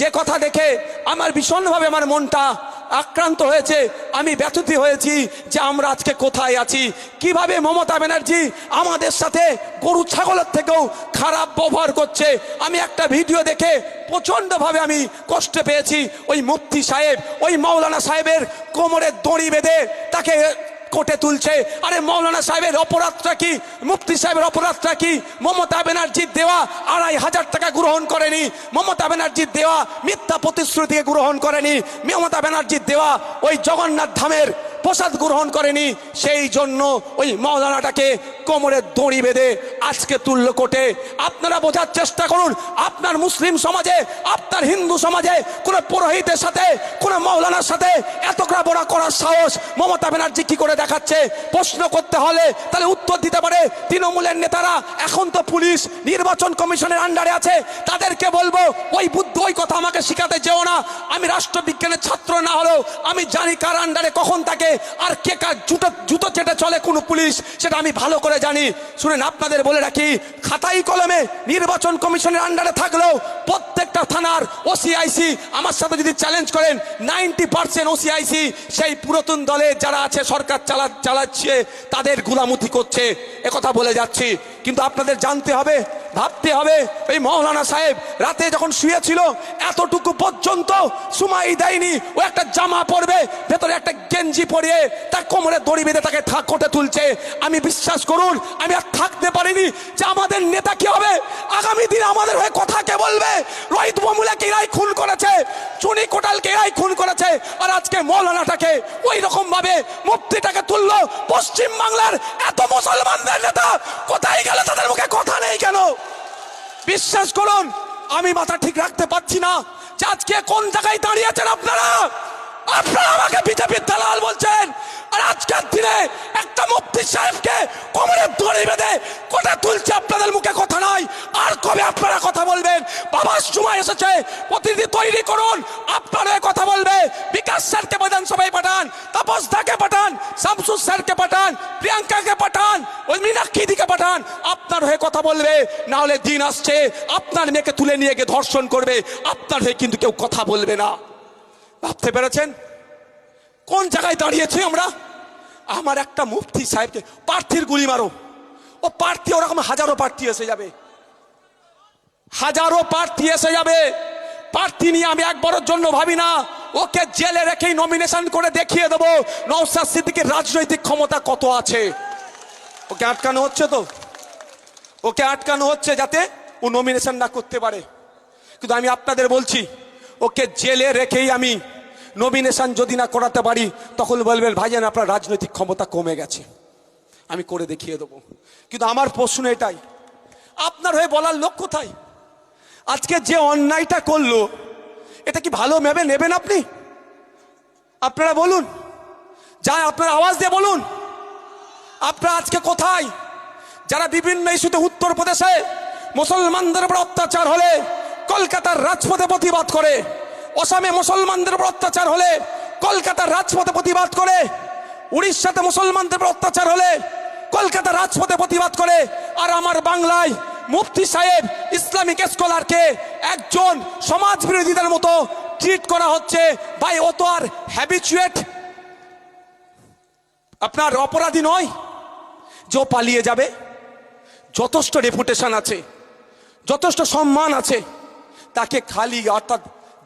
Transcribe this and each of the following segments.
যে কথা দেখে আমার ভীষণভাবে আমার মনটা আক্রান্ত হয়েছে, আমি ব্যথিত হয়েছি যে আমরা আজকে কোথায় আছি, কিভাবে মমতা ব্যানার্জি আমাদের সাথে গরু ছাগলের থেকেও খারাপ ব্যবহার করছে। আমি একটা ভিডিও দেখে প্রচণ্ডভাবে আমি কষ্ট পেয়েছি। ওই মুফতি সাহেব, ওই মাওলানা সাহেবের কোমরে দড়ি বেঁধে তাকে কোর্টে তুলছে। আরে মাওলানা সাহেবের অপরাধটা কি, মুফতি সাহেবের অপরাধটা কি? মমতা ব্যানার্জির দেওয়া 2,500 টাকা গ্রহণ করেনি, মমতা ব্যানার্জির দেওয়া মিথ্যা প্রতিশ্রুতিকে গ্রহণ করেনি, মমতা ব্যানার্জির দেওয়া ওই জগন্নাথ ধামের প্রসাদ গ্রহণ করেনি। সেই জন্য ওই মাওলানাটাকে কোমরে দড়ি বেঁধে আজকে তুলল কোর্টে। আপনারা বোঝার চেষ্টা করুন, আপনার মুসলিম সমাজে, আপনার হিন্দু সমাজে কোন পুরোহিতের সাথে, কোন মাওলানার সাথে এতটা বড় করার সাহস মমতা ব্যানার্জি কি করে দেখাচ্ছে? প্রশ্ন করতে হলে তাহলে উত্তর দিতে পারে তৃণমূলের নেতারা। এখন তো পুলিশ নির্বাচন কমিশনের আন্ডারে আছে, তাদেরকে বলবো ওই বুদ্ধ ওই কথা আমাকে শিখাতে যেও না। আমি রাষ্ট্রবিজ্ঞানের ছাত্র না হলেও আমি জানি কার আন্ডারে কখন থাকে আর কে কার জুতো চেটে চলে কোন পুলিশ, সেটা আমি ভালো করে জানি। শুনেন, আপনাদের বলে রাখি, খাতাই কলমে নির্বাচন কমিশনের আন্ডারে থাকলেও প্রত্যেকটা থানার ওসিআইসি আমার সাথে যদি চ্যালেঞ্জ করেন 90% ওসিআইসি সেই পুরাতন দলে যারা আছে, সরকার চালাচ্ছে, তাদের গুলামতি করছে, একথা বলে যাচ্ছি। কিন্তু আপনাদের জানতে হবে, ভাবতে হবে, এই মাওলানা সাহেব রাতে যখন শুয়েছিল এতটুকু পর্যন্ত সময় দেয়নি। ও একটা জামা পরবে, ভেতরে একটা গেঞ্জি পরিয়ে তার কোমরে দড়ি বেঁধে তাকে কোর্টে তুলছে। আমি বিশ্বাস করুন, আমি আর থাকতে পারিনি যে আমাদের নেতা কি হবে, আগামী দিন আমাদের হয়ে কথা কে বলবে? রোহিত বমুলাকে এরাই খুন করেছে, চুনি কোটালকে এরাই খুন করেছে, আর আজকে মাওলানাটাকে ওই রকম ভাবে মুফতিটাকে তুললো। পশ্চিম বাংলার এত মুসলমানদের নেতা কোথায় গেল? তাদের মুখে কথা নেই কেন? বিশ্বাস করুন, আমি মাথা ঠিক রাখতে পারছি না যে আজকে কোন জায়গায় দাঁড়িয়েছেন আপনারা। আপনারা আমাকে বিজেপির দালাল বলছেন, আর আজকের দিনে একটা মুফতি সাহেবকে কোমরে দড়ি বেঁধে কোটা তুলছে, আপনাদের মুখে কথা নাই। আর কবে আপনারা কথা বলবেন? বাবার সময় এসেছে, প্রতিনিধি তৈরি করুন, আপনারা কথা বলবে। বিকাশ স্যারকে বিধানসভায় পাঠান, তাপস দাকে পাঠান, শামসুর স্যারকে পাঠান, প্রিয়াঙ্কাকে পাঠান, ওই মীনাক্ষীদিকে পাঠান, আপনার হয়ে কথা বলবে। না হলে দিন আসছে আপনার মেয়েকে তুলে নিয়ে গিয়ে ধর্ষণ করবে, আপনার হয়ে কিন্তু কেউ কথা বলবে না। ভাবতে পেরেছেন কোন জায়গায় দাঁড়িয়েছি আমরা? আমার একটা মুফতি সাহেবকে প্রার্থীর গুলি মারো, ও প্রার্থী ওরকম হাজারো প্রার্থী এসে যাবে, হাজারো প্রার্থী এসে যাবে। প্রার্থী নিয়ে আমি একবারের জন্য ভাবি না। ওকে জেলে রেখেই নমিনেশন করে দেখিয়ে দেবো নওশাদ সিদ্দিকীর রাজনৈতিক ক্ষমতা কত আছে। ওকে আটকানো হচ্ছে, তো ওকে আটকানো হচ্ছে যাতে ও নমিনেশন না করতে পারে। কিন্তু আমি আপনাদের বলছি, ওকে জেলে রেখেই আমি নমিনেশন যদি না করাতে পারি, তখন বলবেন ভাইজান আপনার রাজনৈতিক ক্ষমতা কমে গেছে, আমি করে দেখিয়ে দেবো। কিন্তু আমার প্রশ্ন এটাই, আপনার হয়ে বলার লোক কোথায়? আজকে যে অন্যায়টা করলো, এটা কি ভালো ভেবে নেবেন আপনি? আপনারা বলুন, যা আপনারা আওয়াজ দিয়ে বলুন, আপনারা আজকে কোথায়? যারা বিভিন্ন ইস্যুতে উত্তরপ্রদেশে মুসলমানদের উপর অত্যাচার হলে কলকাতার রাজপথে প্রতিবাদ করে, আসামে মুসলমানদের উপর অত্যাচার হলে কলকাতার রাজপথে প্রতিবাদ করে, উড়িষ্যাতে মুসলমানদের উপর অত্যাচার হলে কলকাতার রাজপথে প্রতিবাদ করে, আর আমার বাংলায় মুফতি সাহেব ইসলামিক স্কলারকে একজন সমাজ বিরোধীদের মতো ট্রিট করা হচ্ছে। ভাই, ও তো আর হ্যাবিচুয়েট আপনার অপরাধী নয় যে ও পালিয়ে যাবে। যথেষ্ট রেপুটেশন আছে, যথেষ্ট সম্মান আছে, তাকে খালি অর্থাৎ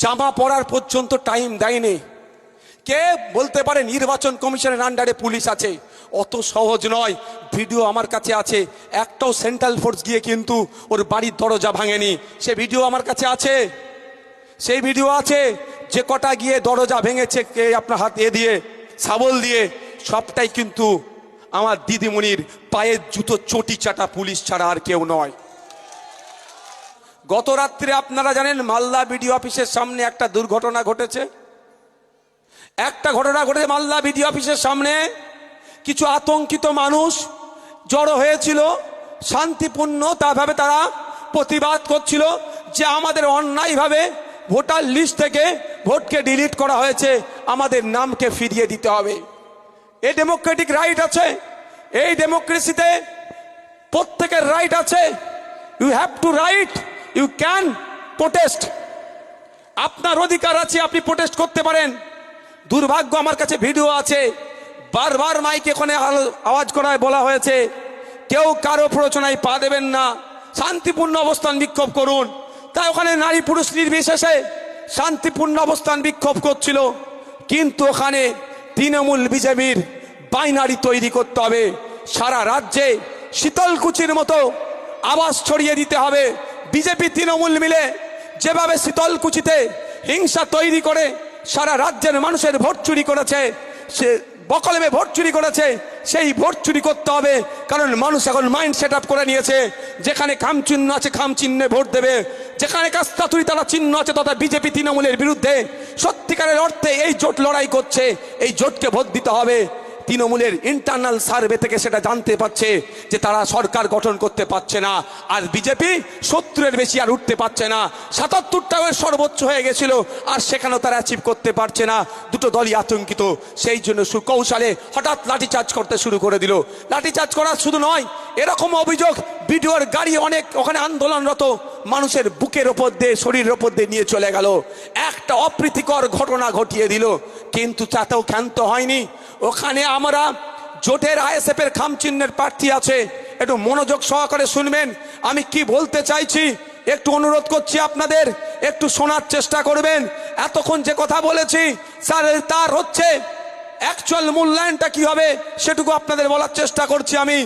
জামা পরার পর্যন্ত টাইম দেয়নি। কে বলতে পারে নির্বাচন কমিশনের আন্ডারে পুলিশ আছে? অত সহজ নয়। ভিডিও আমার কাছে আছে, একটাও সেন্ট্রাল ফোর্স গিয়ে কিন্তু ওর বাড়ির দরজা ভাঙেনি। সে ভিডিও আমার কাছে আছে, সেই ভিডিও আছে। যে কটা গিয়ে দরজা ভেঙেছে কে আপনার হাত দিয়ে শাবল দিয়ে, সবটাই কিন্তু আমার দিদিমণির পায়ের জুতো চটি চাটা পুলিশ ছাড়া আর কেউ নয়। গত রাত্রে আপনারা জানেন মালদা বিডিও অফিসের সামনে একটা দুর্ঘটনা ঘটেছে। মালদা বিডিও অফিসের সামনে কিছু আতঙ্কিত মানুষ জড়ো হয়েছিল, শান্তিপূর্ণভাবে তারা প্রতিবাদ করছিল যে আমাদের অন্যায়ভাবে ভোটার লিস্ট থেকে ভোটকে ডিলিট করা হয়েছে, আমাদের নামকে ফিরিয়ে দিতে হবে। এই ডেমোক্রেটিক রাইট আছে, এই ডেমোক্রেসিতে প্রত্যেকের রাইট আছে। You have to right, you can protest. আপনার অধিকার আছে, আপনি প্রোটেস্ট করতে পারেন। দুর্ভাগ্য আমার কাছে ভিডিও আছে, বারবার মাইকে ওখানে আওয়াজ করায় বলা হয়েছে কেউ কারো প্ররোচনায় পা দেবেন না, শান্তিপূর্ণ অবস্থান বিক্ষোভ করুন। তাই ওখানে নারী পুরুষ নির্বিশেষে শান্তিপূর্ণ অবস্থান বিক্ষোভ করছিল। কিন্তু ওখানে তৃণমূল বিজেপির বাইনারি তৈরি করতে হবে, সারা রাজ্যে শীতলকুচির মতো আওয়াজ ছড়িয়ে দিতে হবে। বিজেপি তৃণমূল মিলে যেভাবে শীতলকুচিতে হিংসা তৈরি করে সারা রাজ্যের মানুষের ভোট চুরি করেছে, সে বকলমে ভোট চুরি করেছে, সেই ভোট চুরি করতে হবে। কারণ মানুষ এখন মাইন্ড সেট আপ করে নিয়েছে, যেখানে খাম চিহ্ন আছে খাম চিহ্নে ভোট দেবে, যেখানে কাস্তাতুরি তারা চিহ্ন আছে তথা বিজেপি তৃণমূলের বিরুদ্ধে সত্যিকারের অর্থে এই জোট লড়াই করছে, এই জোটকে ভোট দিতে হবে। তৃণমূলের ইন্টারনাল সার্ভে থেকে সেটা জানতে পারছে যে তারা সরকার গঠন করতে পারছে না, আর বিজেপি 70-এর বেশি আর উঠতে পারছে না। 77টাও সর্বোচ্চ হয়ে গেছিল, আর সেখানেও তারা অ্যাচিভ করতে পারছে না। দুটো দলই আতঙ্কিত, সেই জন্য সুকৌশলে হঠাৎ লাঠিচার্জ করতে শুরু করে দিল। লাঠিচার্জ করা শুধু নয়, এরকম অভিযোগ বিডিওর গাড়ি অনেক ওখানে আন্দোলনরত মানুষের বুকের ওপর দিয়ে শরীরের ওপর দিয়ে নিয়ে চলে গেল, একটা অপ্রীতিকর ঘটনা ঘটিয়ে দিল। কিন্তু তাতেও ক্ষান্ত হয়নি। ওখানে আমরা জোটের আইএসএফ এর খামচিহ্নের প্রার্থী আছে, একটু মনোযোগ সহকারে শুনবেন আমি কি বলতে চাইছি। একটু অনুরোধ করছি আপনাদের একটু শোনার চেষ্টা করবেন। এতক্ষণ যে কথা বলেছি স্যার তার হচ্ছে অ্যাকচুয়াল মূল্যায়নটা কি হবে সেটুকু আপনাদের বলার চেষ্টা করছি আমি।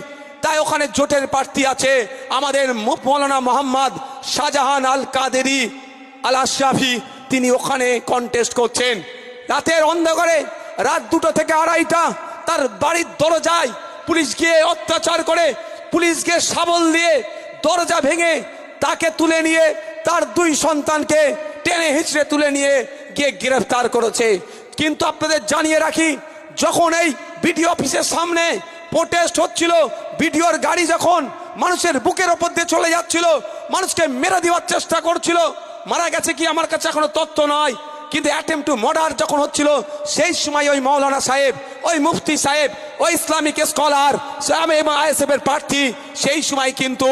তাই ওখানে জোটের প্রার্থী আছে আমাদের মৌলানা মোহাম্মদ শাহজাহান আল কাদেরি আল আশরাফি, তিনি ওখানে কন্টেস্ট করছেন। রাতের অন্ধকারে রাত 2টা থেকে 2:30টা তার বাড়ির দরজায় পুলিশ গিয়ে অত্যাচার করে, পুলিশ গিয়ে শাবল দিয়ে দরজা ভেঙে তাকে তুলে নিয়ে তার 2 সন্তানকে টেনে হিঁচড়ে তুলে নিয়ে গিয়ে গ্রেফতার করেছে। কিন্তু আপনাদের জানিয়ে রাখি, যখন এই বিডিও অফিসের সামনে প্রোটেস্ট হচ্ছিল, বিডিওর গাড়ি যখন মানুষের বুকের ওপর দিয়ে চলে যাচ্ছিল, মানুষকে মেরে দেওয়ার চেষ্টা করছিল, মারা গেছে কি আমার কাছে এখনো তথ্য নয়, কিন্তু অ্যাটেম্প টু মার্ডার যখন হচ্ছিল সেই সময় ওই মৌলানা সাহেব, ওই মুফতি সাহেব, ওই ইসলামিক স্কলার এবং আইএসএফ এর প্রার্থী সেই সময় কিন্তু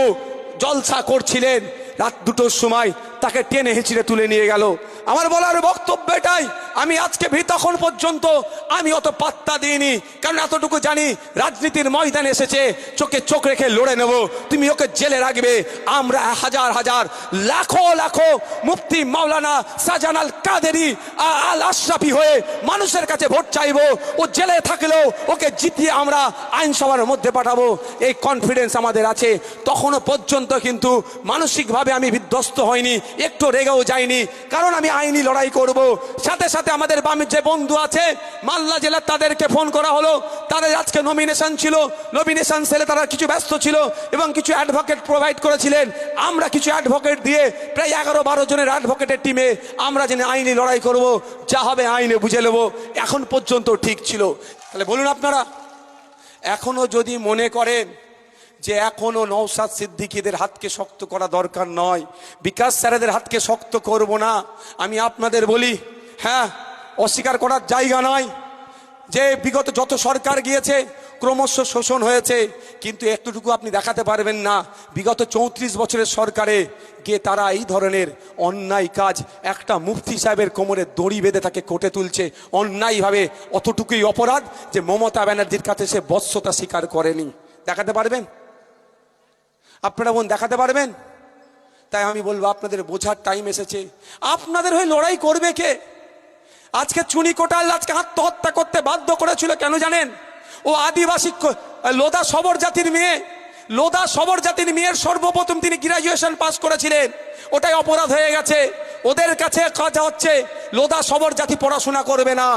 জলসা করছিলেন। রাত 2টোর সময় তাকে টেনে হিঁচড়ে তুলে নিয়ে গেল। আমার বলার বক্তব্য এটাই, আমি আজকে তখন পর্যন্ত আমি অত পাত্তা দিইনি, কারণ এতটুকু জানি রাজনীতির ময়দানে এসেছে, চোখে চোখ রেখে লড়ে নেব, তুমি ওকে জেলে রাখবে। আমরা হাজার হাজার লাখো লাখো মুফতি মাওলানা শাহজাহান আল কাদেরি আল আশরাফি হয়ে মানুষের কাছে ভোট চাইবো, ও জেলে থাকলেও ওকে জিতিয়ে আমরা আইনসভার মধ্যে পাঠাবো, এই কনফিডেন্স আমাদের আছে। তখনও পর্যন্ত কিন্তু মানসিকভাবে আমি বিধ্বস্ত হয়নি, একটু রেগেও যাইনি, কারণ আমি আইনি লড়াই করব। সাথে সাথে আমাদের বামের যে বন্ধু আছে মালদা জেলার, তাদেরকে ফোন করা হলো, তাদের আজকে নমিনেশন ছিল, নমিনেশন সেলে তারা কিছু ব্যস্ত ছিল এবং কিছু অ্যাডভোকেট প্রোভাইড করেছিলেন। আমরা কিছু অ্যাডভোকেট দিয়ে প্রায় 11-12 জনের অ্যাডভোকেটের টিমে আমরা যেন আইনি লড়াই করব, যা হবে আইনে বুঝে নেব। এখন পর্যন্ত ঠিক ছিল। তাহলে বলুন আপনারা, এখনো যদি মনে করেন যে এখনো নওশাদ সিদ্দিকীদের হাতকে শক্ত করা দরকার নয়, বিকাশ স্যারেদের হাতকে শক্ত করব না, আমি আপনাদের বলি, হ্যাঁ অস্বীকার করার জায়গা নয় যে বিগত যত সরকার গিয়েছে ক্রমশ শোষণ হয়েছে, কিন্তু একটুটুকু আপনি দেখাতে পারবেন না বিগত 34 বছরের সরকারে গিয়ে তারা এই ধরনের অন্যায় কাজ, একটা মুফতি সাহেবের কোমরে দড়ি বেঁধে তাকে কোটে তুলছে অন্যায়ভাবে, অতটুকুই অপরাধ যে মমতা ব্যানার্জির কাছে সে বশ্যতা স্বীকার করেনি। দেখাতে পারবেন আপনারা? বোন দেখাতে পারবেন? তাই আমি বলবো আপনাদের বোঝার টাইম এসেছে। আপনাদের হয়ে লড়াই করবে কে? আজকে চুনি কোটাল আজকে আত্মহত্যা করতে বাধ্য করেছিল কেন জানেন? ও আদিবাসী লোধা সবর জাতির মেয়ে, লোধা সবর জাতির মেয়ের সর্বপ্রথম তিনি গ্রাজুয়েশন পাস করেছিলেন, ওটাই অপরাধ হয়ে গেছে। ওদের কাছে কথা হচ্ছে লোধা সবর জাতি পড়াশোনা করবে না।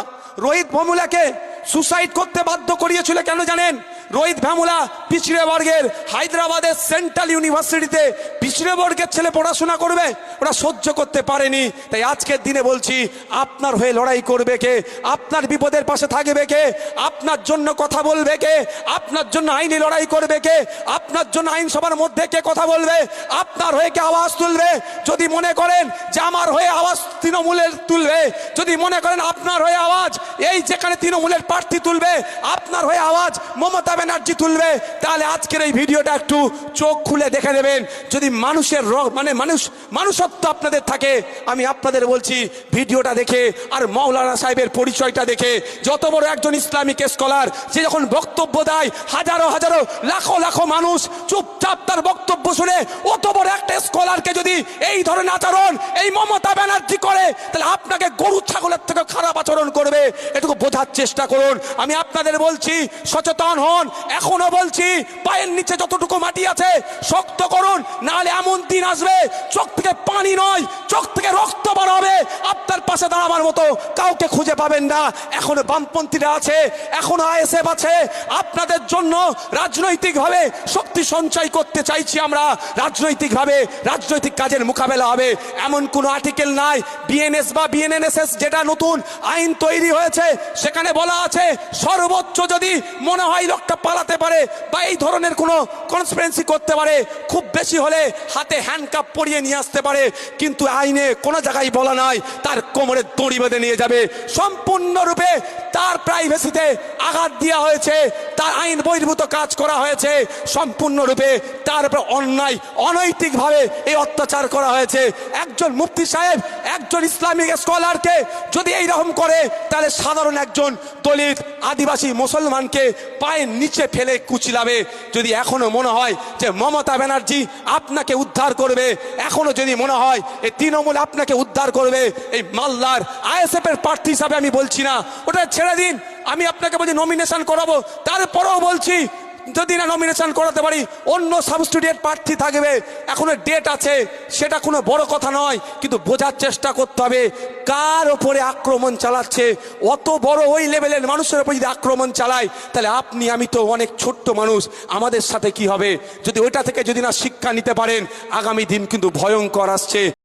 রোহিত ভেমুলাকে সুসাইড করতে বাধ্য করিয়েছিল কেন জানেন? রোহিত ভেমুলা পিছড়ে বর্গের, হায়দ্রাবাদের সেন্ট্রাল ইউনিভার্সিটিতে পিছড়ে বর্গের ছেলে পড়াশোনা করবে, ওরা সহ্য করতে পারেনি। তাই আজকের দিনে বলছি, আপনার হয়ে লড়াই করবে কে? আপনার বিপদের পাশে থাকবে কে? আপনার জন্য কথা বলবে কে? আপনার জন্য আইনি লড়াই করবে কে? আপনার জন্য আইনসভার মধ্যে কে কথা বলবে? আপনার হয়ে কে আওয়াজ তুলবে? যদি মনে করেন যে আমার হয়ে আওয়াজ তৃণমূলের তুলবে, যদি মনে করেন আপনার হয়ে আওয়াজ এই যেখানে তৃণমূলের প্রার্থী তুলবে, আপনার হয়ে আওয়াজ মমতা ব্যানার্জি তুলবে, তাহলে আজকের এই ভিডিওটা একটু চোখ খুলে দেখে নেবেন। যদি মানুষের মানুষত্ব আপনাদের থাকে, আমি আপনাদের বলছি ভিডিওটা দেখে আর মাওলানা সাহেবের পরিচয়টা দেখে, যত বড় একজন ইসলামিক স্কলার, যে যখন বক্তব্য দেয় হাজারো হাজারো লাখো লাখো মানুষ চুপচাপ তার বক্তব্য শুনে, অত বড় একটা স্কলারকে যদি এই ধরনের আচরণ এই মমতা ব্যানার্জি করে, তাহলে আপনাকে গরু ছাগলের থেকে খারাপ আচরণ করবে। এটুকু বোঝার চেষ্টা করুন। আমি আপনাদের বলছি সচেতন হন। এখনো বলছি পায়ের নিচে যতটুকু মাটি আছে শক্ত করুন, নাহলে এমন দিন আসবে চোখ থেকে পানি নয়, চোখ থেকে রক্ত বার হবে। আপনার পাশে দাঁড়াবার মতো কাউকে খুঁজে পাবেন না। এখনো বামপন্থীরা আছে, এখনো আইএসএফ আছে। আপনাদের জন্য রাজনৈতিকভাবে শক্তি সঞ্চয় করতে চাইছি আমরা। রাজনৈতিকভাবে রাজনৈতিক কাজের মোকাবেলা হবে এমন কোন আর্টিকেল নাই। বিএনএস বা বিএনএনএসএস যেটা নতুন আইন তৈরি হয়েছে, সেখানে বলা আছে সর্বোচ্চ যদি মনে হয় লোকটা পালাতে পারে বা এই ধরনের কোনো কনস্পিরেন্সি করতে পারে, খুব বেশি হলে হাতে হ্যান্ডকাপ পরিয়ে নিয়ে আসতে পারে। কিন্তু আইনে কোনো জায়গায় বলা নাই তার কোমরে দড়ি বেঁধে নিয়ে যাবে। সম্পূর্ণরূপে তার প্রাইভেসিতে আঘাত দেওয়া হয়েছে, তার আইন বহির্ভূত কাজ করা হয়েছে। সম্পূর্ণরূপে তার উপর অন্যায় অনৈতিকভাবে এই অত্যাচার করা হয়েছে। একজন মুফতি সাহেব একজন ইসলামিক স্কলারকে যদি এইরকম করে, তাহলে সাধারণ একজন দলিত আদিবাসী মুসলমানকে পায়ের নিচে ফেলে কুচিলাবে। যদি এখনো মনে হয় যে মমতা ব্যানার্জি আপনাকে উদ্ধার করবে, এখনো যদি মনে হয় এই তৃণমূল আপনাকে উদ্ধার করবে, এই মালদার আইএসএফ এর প্রার্থী হিসাবে আমি বলছি না, ওটা ছেড়ে দিন। আমি আপনাকে বলছি নমিনেশন করাবো, তারপরেও বলছি যদি না নমিনেশন করাতে পারি অন্য সাবস্টিটিউট প্রার্থী থাকবে। এখনো ডেট আছে, সেটা কোনো বড় কথা নয়, কিন্তু বোঝার চেষ্টা করতে হবে কার ওপরে আক্রমণ চালাচ্ছে। অত বড় ওই লেভেলের মানুষের উপর যদি আক্রমণ চালায়, তাহলে আপনি আমি তো অনেক ছোট্ট মানুষ, আমাদের সাথে কি হবে? যদি ওইটা থেকে যদি না শিক্ষা নিতে পারেন, আগামী দিন কিন্তু ভয়ঙ্কর আসছে।